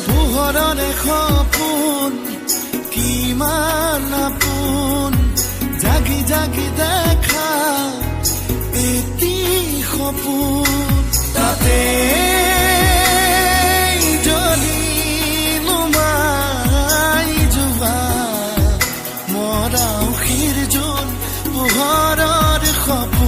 পোহৰৰে সপোন কিমান আপোন জাগি জাগি দেখা এটি সপোন তাতে জ্বলি নুমাই যোৱা মৰাও শিৰজোন পোহৰৰ সপোন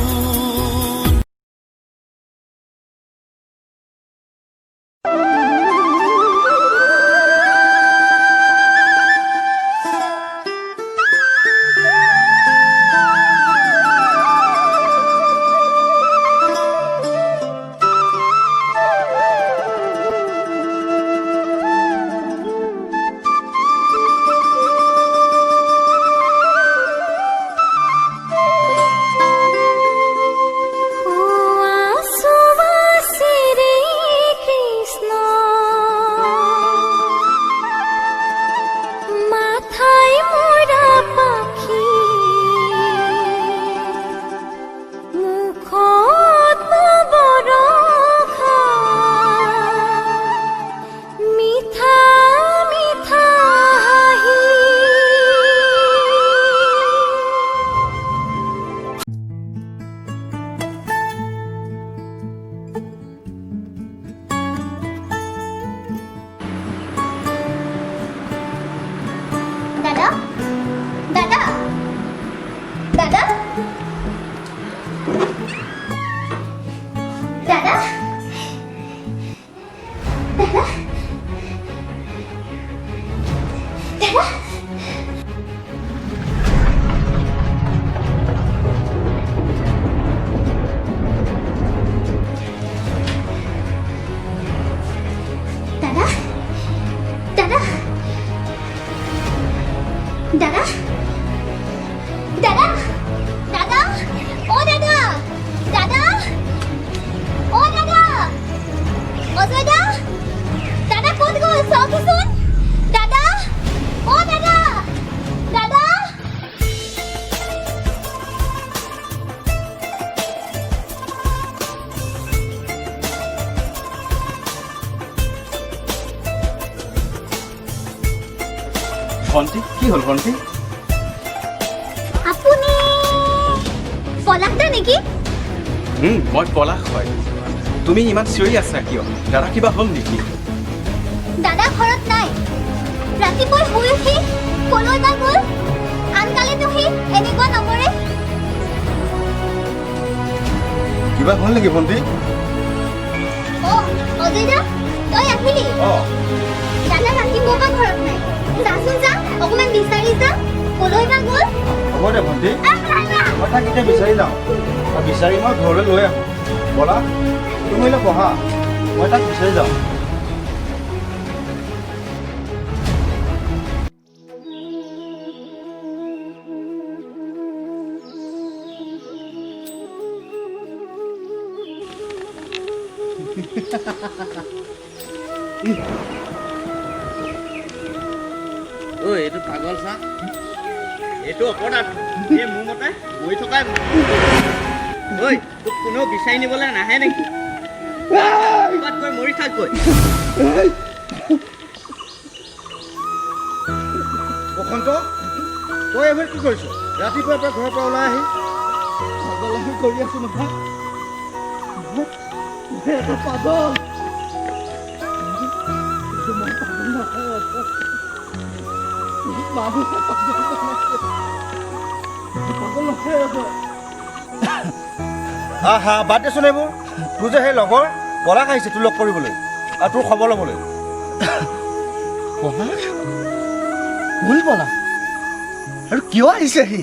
ভণ্টি কি হ'ল ভণ্টি আপুনি পলাশ দা নেকি মই পলাশ হয় তুমি ইমান চিঞৰি আছা কিয় দাদা কিবা হ'ল নেকি দাদা ঘৰত নাই ৰাতিপুৱা শুই উঠি কলৈ বা গ'ল আনকালেতো সি এনেকুৱা নমৰে কিবা হ'ল নেকি ভণ্টি অজয় দা তই আহিলি দাদা ৰাতিপুৱা বা ঘৰত নাই যাচোন যা অকণমান বিচাৰি যা কলৈ বা গ'ল হ'ব দে ভণ্টি মই তাক এতিয়া বিচাৰি যাওঁ বিচাৰি মই ঘৰলৈ লৈ আহোঁ ব'লা তুমি এতিয়া বহা মই তাক বিচাৰি যাওঁ এইটো পাগল চা এইটো অপৰাধ এই মোৰ মতে মৰি থকাই ঐ তোক কোনেও বিচাৰি নিবলৈ নাহে নেকি ক'ৰবাত গৈ মৰি থাকগৈ বসন্ত তই এইবাৰ কি কৰিছ ৰাতিপুৱাৰ পৰা ঘৰৰ পৰা ওলাই আহি পাগলামি কৰি আছো নহয় এটা পাগল হা বাদ দেচোন এইবোৰ তোৰ যে সেই লগৰ পলাশ আহিছে তোৰ লগ কৰিবলৈ আৰু তোৰ খবৰ ল'বলৈ পলাশ কোন পলাশ আৰু কিয় আহিছে সি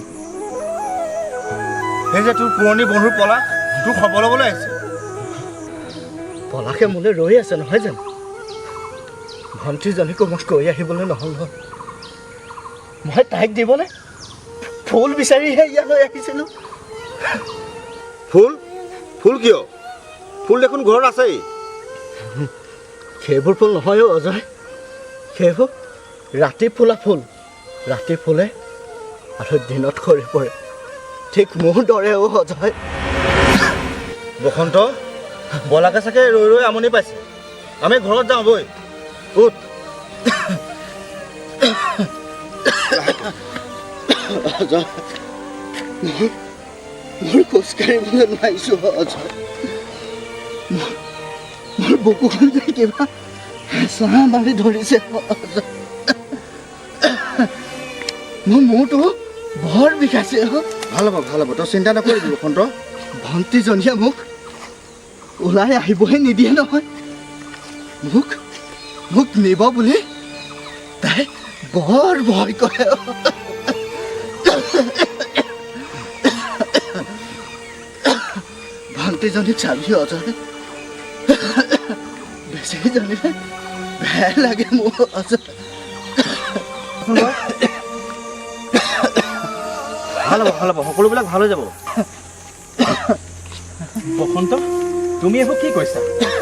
সেই যে তোৰ পুৰণি বন্ধুৰ পলাশ তোৰ খবৰ ল'বলৈ আহিছে পলাশে মোলৈ ৰৈ আছে নহয় জানো ভণ্টিজনীকো মই কৈ আহিবলৈ নহ'ল নহয় মই তাইক দিবলৈ ফুল বিচাৰিহে ইয়ালৈ আহিছিলোঁ ফুল ফুল কিয় ফুল দেখোন ঘৰত আছেই সেইবোৰ ফুল নহয় অজয় সেইবোৰ ৰাতি ফুলা ফুল ৰাতি ফুলে আৰু দিনত সৰি পৰে ঠিক মোৰ দৰে অজয় বসন্ত বলাকে চাগে ৰৈ ৰৈ আমনি পাইছে আমি ঘৰত যাওঁ বৈ উঠ অজয় মোৰ খোজকাঢ়িবলৈ নোৱাৰিছোঁ অজয় মোৰ বুকুখন যে কিবা হেঁচা মাৰি ধৰিছে অজয় মোৰ মূৰটো বৰ বিষাইছে ভাল হ'ব তই চিন্তা নকৰিবি বসন্ত ভণ্টিজনীয়ে মোক ওলাই আহিবহে নিদিয়ে নহয় মোক নিব বুলি তাই বৰ ভয় কৰে ভণ্টিজনীক চাবি অজয় বেছি জানিলে বেয়া লাগে মোৰ অজয় ভাল হ'ব সকলোবিলাক ভাল হৈ যাব বসন্ত তুমি এইবোৰ কি কৈছা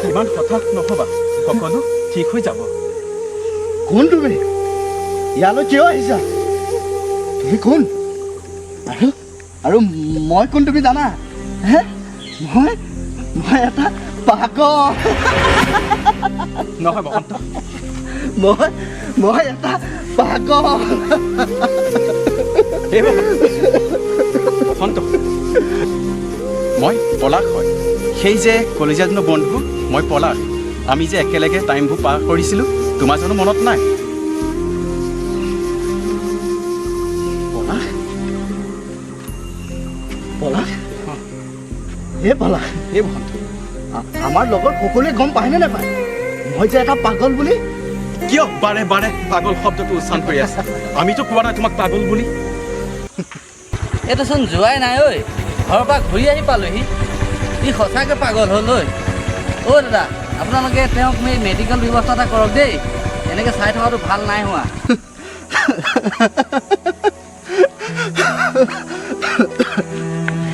ইমান হঠাৎ নহ'বা সকলো ঠিক হৈ যাব কোন তুমি ইয়ালৈ কিয় আহিছা তুমি কোন আৰু মই কোন তুমি জানা হে মই এটা পাগল নহয় বসন্ত মই এটা পাগল এইবোৰ বসন্ত মই পলাশ হয় সেই যে কলেজীয়া বন্ধু মই পলাশ আমি যে একেলগে টাইমবোৰ পাৰ কৰিছিলোঁ তোমাৰ জানো মনত নাই পলাশ হে পলাশ এই বসন্ত আমাৰ লগত সকলোৱে গম পায়নে নাপায় মই যে এটা পাগল বুলি কিয় বাৰে বাৰে পাগল শব্দটো উচ্চাৰণ কৰি আছা আমিতো কোৱা নাই তোমাক পাগল বুলি এইটোচোন যোৱাই নাই ঐ ঘৰৰ পৰা ঘূৰি আহি পালোহি ই সঁচাকৈ পাগল হ'ল ঐ দাদা আপোনালোকে তেওঁক মেডিকেল ব্যৱস্থা এটা কৰক দেই এনেকৈ চাই থকাটো ভাল নাই হোৱা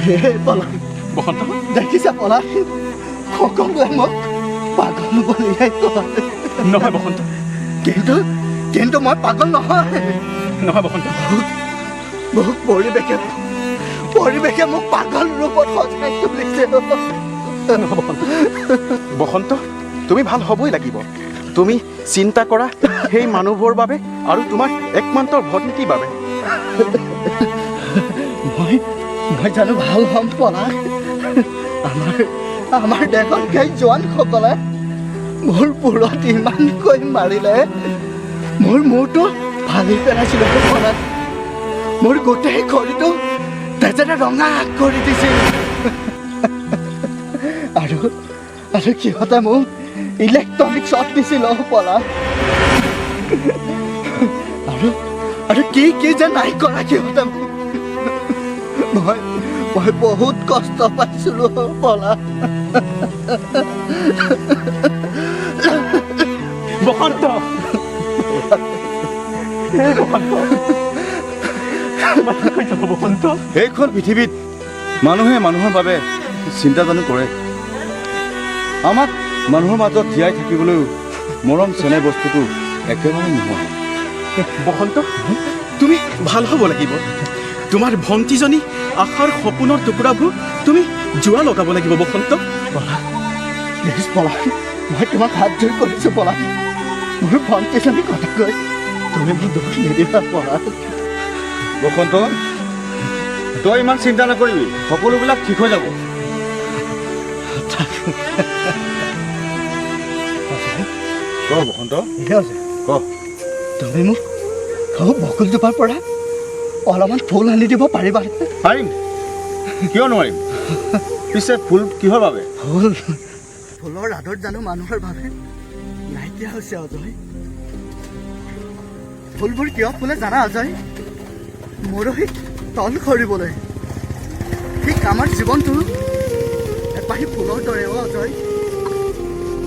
হে পলাশ বসন্ত দেখিছা পলাশ সকলোৱে মোক পাগল বুলিহে কয় নহয় বসন্ত কিন্তু মই পাগল নহয় বসন্ত মোক পৰিৱেশে মোক পাগল ৰূপত সজাই তুলিছে বসন্ত তুমি ভাল হ'বই লাগিব তুমি চিন্তা কৰা সেই মানুহবোৰৰ বাবে আৰু তোমাৰ একমাত্ৰ ভণ্টিৰ বাবে মই জানো ভাল হ'ম পলাশ আমাৰ দেশত সেই জোৱানসকলে মোৰ মূৰত ইমানকৈ মাৰিলে মোৰ মূৰটো ফালি পেলাইছিলে পলাশ মোৰ গোটেই শৰীৰটো তেজেৰে ৰঙা কৰি দিছিল আৰু সিহঁতে মোক ইলেক্ট্ৰনিক শ্বট দিছিল পলাশ আৰু কি যে নাই কৰা সিহঁতে মই বহুত কষ্ট পাইছিলো পলাশ বসন্ত বসন্ত এইখন পৃথিৱীত মানুহে মানুহৰ বাবে চিন্তা জানো কৰে আমাক মানুহৰ মাজত জীয়াই থাকিবলৈও মৰম চেনেহ বস্তুটো একেবাৰে নহয় বসন্ত তুমি ভাল হ'ব লাগিব তোমাৰ ভণ্টিজনী আশাৰ সপোনৰ টুকুৰাবোৰ তুমি জোৰা লগাব লাগিব বসন্ত পলাশ মই তোমাক হাত জোৰ কৰিছোঁ পলাশ মোৰ ভণ্টিজনী কথা কৈ তুমি মোক দুখ নিদিবা পলাশ বসন্ত তই ইমান চিন্তা নকৰিবি সকলোবিলাক ঠিক হৈ যাব ক বসন্ত ক তুমি মোক বকুলজোপাৰ পৰা অলপমান ফুল আনি দিব পাৰিবা পাৰিম কিয় নোৱাৰিম পিছে ফুল কিহৰ বাবে ফুলৰ আদৰ জানো মানুহৰ বাবে নাইকিয়া হৈছে অজয় ফুলবোৰ কিয় ফুলে জানা অজয় মৰহিত তল সৰিবলৈ ঠিক আমাৰ জীৱনটো এপাহি ফুলৰ দৰে অজয়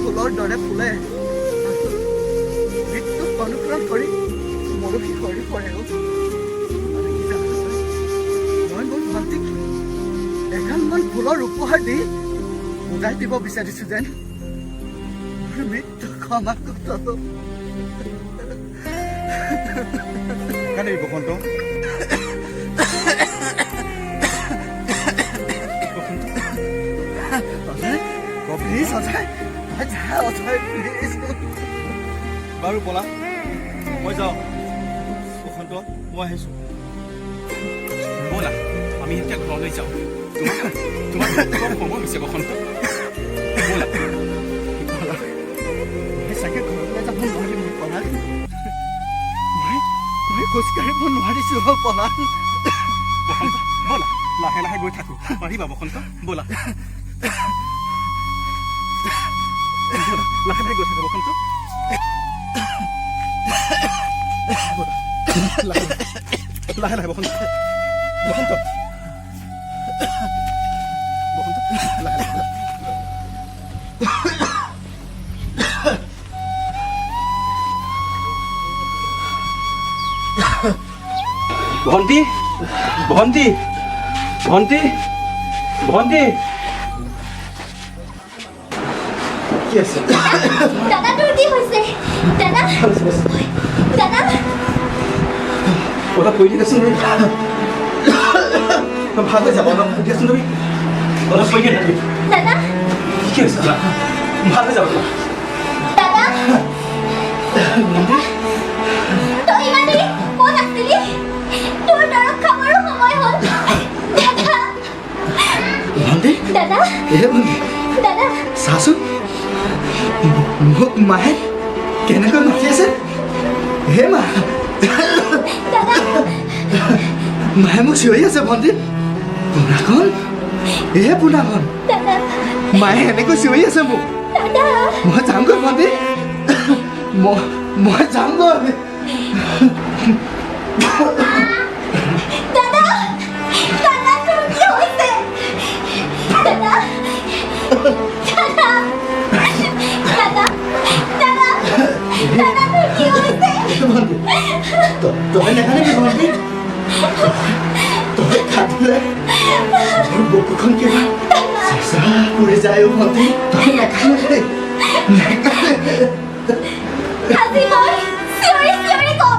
ফুলৰ দৰে ফুলে মৃত্যুক অনুসৰণ কৰি মৰহি সৰি পৰে মই মোৰ ভণ্টিক এখনমান ফুলৰ উপহাৰ দি বুজাই দিব বিচাৰিছো যেন মোৰ মৃত্যু ক্ষমা কৰিব নাকান্দিবি বসন্ত প্লিজ অজয় যা অজয় প্লিজ বাৰু পলা মই যাওঁ বসন্ত মই আহিছোঁ ব'লা আমি এতিয়া ঘৰলৈ যাওঁ তোমাৰ সময় হৈছে বসন্ত ব'লা চাগে ঘৰলৈ যাব নোৱাৰিম পলা মই খোজকাঢ়িব নোৱাৰিছোঁ পলা বসন্ত ব'লা লাহে লাহে গৈ থাকোঁ পাৰিবা বসন্ত ব'লা লাহে লাহে গৈ থাকোঁ বসন্ত লাহে লাহে বসন্ত বসন্ত বসন্ত লাহে লাহে ভণ্টি ভণ্টি ভণ্টি ভণ্টি কি আছে দাদা তোৰ কি হৈছে দাদা দাদা অলপ কৈ দিয়াচোন ভাল হৈ যাব অলপ কৈ দিয়াচোন তুমি অলপ কৈ দিয়া দাদা কি হৈছে ভাল হৈ যাব দাদা তই ইমান দেৰি ক'ত আছিলি তোৰ দৰৱ খাবৰো সময় হ'ল দাদা ভণ্টি দাদা এ ভণ্টি দাদা চাচোন মোক মায়ে কেনেকৈ মাতি আছে হে মা দাদা মায়ে মোক চিঞৰি আছে ভণ্টি পোনাখন এ পোনাখন দাদা মায়ে এনেকৈ চিঞৰি আছে মোক দাদা মই যামগৈ ভণ্টি মই যামগৈ দাদা দাদা তোৰ কি হৈছে দাদা দাদা দাদা দাদা দাদা তোৰ কি হৈছে ভণ্টি তই নেখানিবি ভণ্টি তই খাটিলে মোৰ বুকুখন কিবা চেঁচা পৰি যায় ভণ্টি তই নেখানিবি আজি মই চিঞৰি চিঞৰি কম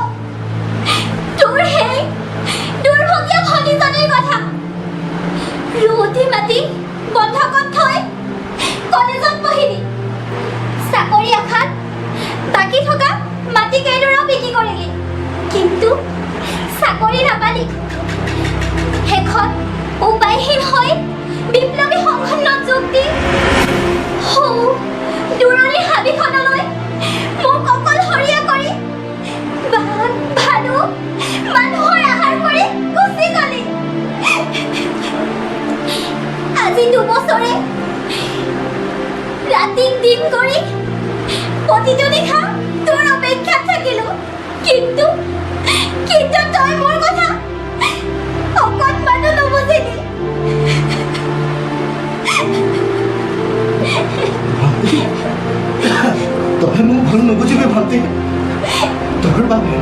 তোৰ সেই দুৰ্ভগীয়া ভনীজনীৰ কথা ৰুৱতী মাতি বন্ধকত থৈ কলেজত পঢ়িলি চাকৰি আশাত বাকী থকা মাটি কেইডৰাও বিক্ৰী কৰিলি কিন্তু চাকৰি নাপালি শেষত উপায়হীন হৈ বিপ্লৱী সংগঠনত যোগ দি সৌ দূৰণিৰ হাবিখনলৈ মোক অকলশৰীয়া কৰি বাঘ ভালুক মানুহৰ আহাৰ কৰি গুচি গলি আজি 2 বছৰে ৰাতি দিন কৰি প্ৰতিটো নিশা তোৰ অপেক্ষাত থাকিলো কিন্তু তই মোৰ কথা অকণমানো নুবুজিলি তই মোক ভুল নুবুজিবি ভণ্টি তোৰ বাবে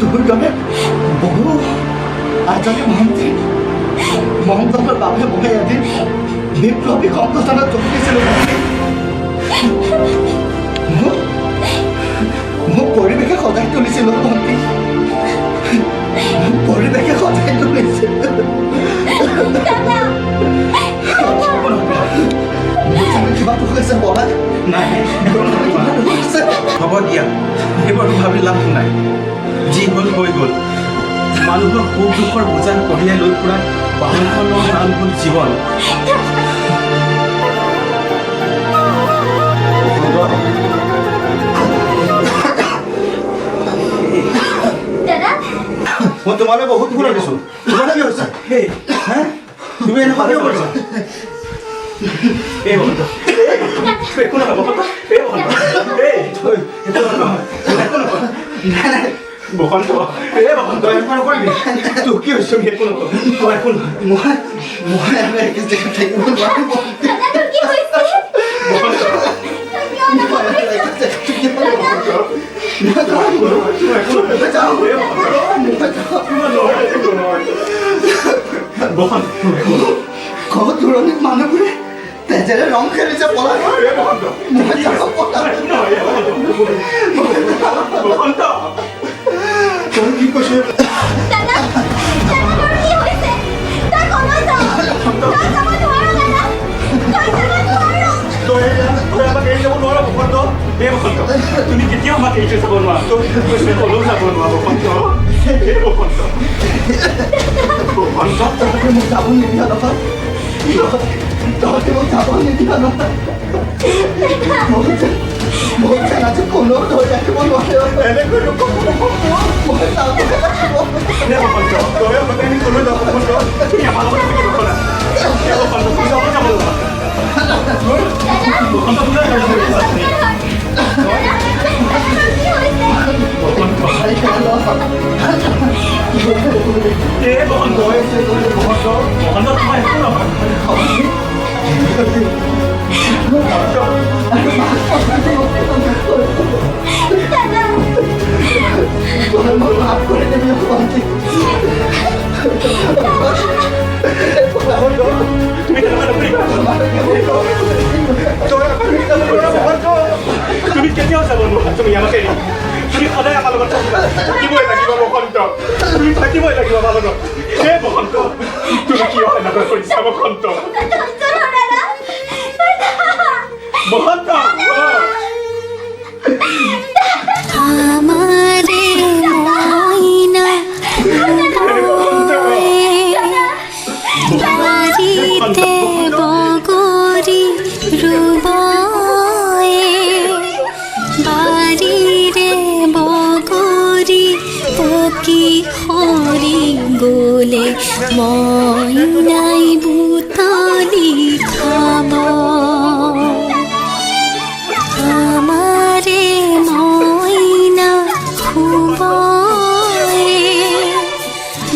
তোৰ দৰে বহু এজনী ভণ্টি মংগলৰ বাবে মই এদিন বিপ্লৱী সংগঠনত যোগ দিছিলোঁ মোক পৰিৱেশে সজাই তুলিছিলোঁ ভণ্টি পৰিৱেশে সজাই তুলিছিল কিবা দুখ হৈছে বলা নাই হৈছে হ'ব দিয়া এইবোৰ ভাবি লাভ নাই যি হ'ল হৈ গ'ল মানুহৰ সুখ দুখৰ বোজা কঢ়িয়াই লৈ ফুৰা বাহনখনৰ নাম হ'ল জীৱন দাদা মই তোমালৈ বহুত ভুল দিছোঁ তোমাৰ কি হৈছে সেই তুমি এনেকুৱা কিয় কৰিছা এই বন্ধ একো নহয় বসন্ত এই বসন্ত এই একো নহয় বসন্ত এই বসন্ত এনেকুৱা নকৰিবি তোৰ কি হৈছে একো নকওঁ তই একো নহয় মই আৰু একে জেগাত থাকিব নোৱাৰিম দাদা তোৰ কি হৈছে বসন্ত কিয় নকৰিছ ঘৰ দূৰণিত মানুহবোৰে তেজেৰে ৰং খেলিছে পলা মই যাব পলা বসন্ত কি কৈছে দাদা তোৰ কি হৈছে তই কলৈ যা তই যাব নোৱাৰো দাদা তই যাব নোৱাৰো তই আমাক এৰি যাব নোৱাৰা বসন্ত হে বসন্ত তুমি কেতিয়াও আমাক এৰি যাব নোৱাৰা তই ক'লেও যাব নোৱাৰা বসন্ত হে বসন্ত বসন্ত তহঁতে মোক যাব নিদিয়া নহয় তহঁতে মোক যাব নিদিয়া নহয় মই আজি কোনো ধৰি ৰাখিব নোৱাৰো এনেকৈ মই যাব লাগিব হে বসন্ত তই আমাক এৰি ক'লৈ যাব বসন্ত তুমি আমাৰ লগত থাকিব পৰা হে বসন্ত তুমি যাব নোৱাৰা বসন্ত বুজাই কি হৈছে হে বসন্ত বসন্ত তোমাৰ একো নহয় মই মাফ কৰি দিবি ভণ্টি তুমি তুমি কেতিয়াও যাব নোৱাৰা তুমি আমাক এৰি তুমি সদায় আমাৰ লগত থাকিবই লাগিব বসন্ত তুমি থাকিবই লাগিব আমাৰ লগত হে বসন্ত তুমি কিয় এনেকৈ কৰিছা বসন্ত বসন্ত আমারে ময়না বাড়িতে বগরি রুবয়ে বাড়িরে বগরি পকি হরি গোলে ময়নাই বুতলি খাব আমারে ময়না খুবয়ে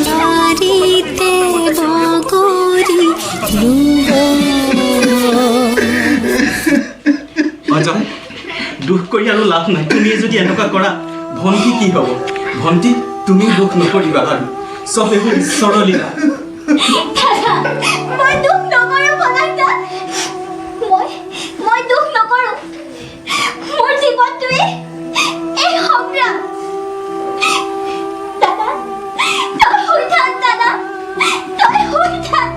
বাড়িতে বগরি রুব অজয় দুখ কৰি আৰু লাভ নাই তুমি যদি এনেকুৱা কৰা ভণ্টি কি হ'ব ভণ্টি তুমি দুখ নকৰিবা আৰু চব এইবোৰ ঈশ্বৰৰ লীলা মই দুখ নকৰো পলাইতা মই দুখ নকৰো মোৰ জীৱনটোৱে এই সংগ্ৰাম দাদা তই শুই থাক দাদা তই শুই থাক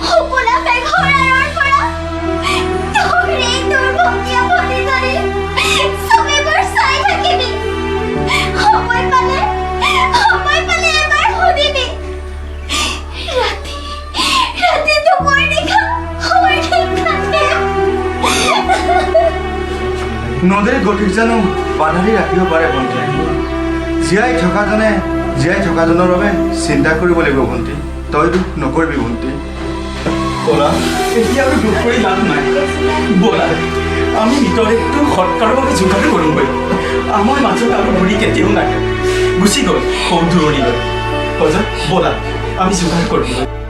সপোনা মেঘৰ আঁৰৰ পৰা তোৰ এই দুৰ্ভগীয়া ভতিজনী ছবিবোৰ চাই থাকিবি সময় পালে এবাৰ সুধিবি ৰাতি তোমাৰ নিশা নদীৰ গতিক জানো বাধাৰি ৰাখিব পাৰে ভণ্টি জীয়াই থকাজনৰ বাবে চিন্তা কৰিব লাগিব ভণ্টি তই দুখ নকৰিবি ভণ্টি ব'লা এতিয়া আমি দুখ কৰি লাভ নাই ব'লা আমি মৃতদেহটো সৎকাৰৰ বাবে যোগাৰ কৰোঁগৈ আমাৰ মাজত আৰু ঘূৰি কেতিয়াও নাহে গুচি গ'ল সৌ দূৰণিলৈ ব'লা আমি যোগাৰ কৰোঁ